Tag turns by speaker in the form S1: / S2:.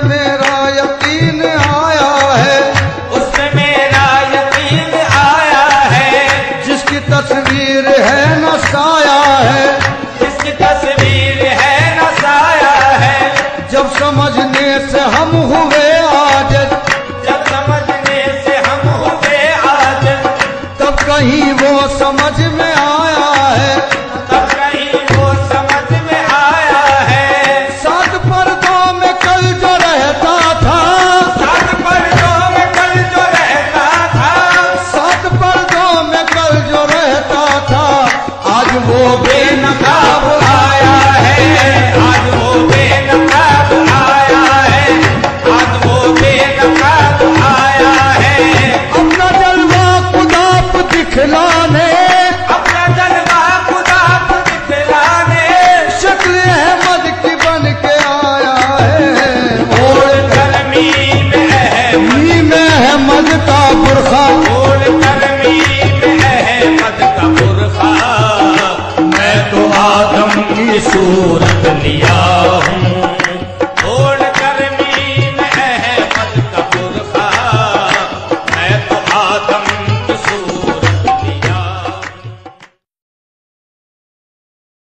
S1: मेरा यकीन आया है,
S2: उसमें मेरा यकीन आया है।
S1: जिसकी तस्वीर है न साया है,
S2: जिसकी तस्वीर है न साया है।
S1: जब समझने से हम हुए आजिज़,
S2: जब समझने से हम हुए आजिज़,
S1: तब कहीं वो समझ में आया है,
S2: तब कहीं वो समझ में आया है।
S1: सात पर्दों में कल जो रहता था,
S2: सात पर्दों में कल जो रहता था,
S1: सात पर्दों में कल जो रहता था, आज वो
S2: बेनकाब आया है। आज वो बेनकाब आया है। आज वो बेनकाब आया है।
S1: अपना जलवा खुदा को दिखलाने,
S2: अपना जलवा खुदा को दिखलाने,
S1: शक्ल अहमद की बन के आया है।
S2: ओढ़ कर मीम
S1: अहमद का बुरखा,
S2: ओढ़ कर मीम अहमद का बुरखा, मैं तो आदम की सूरत लिया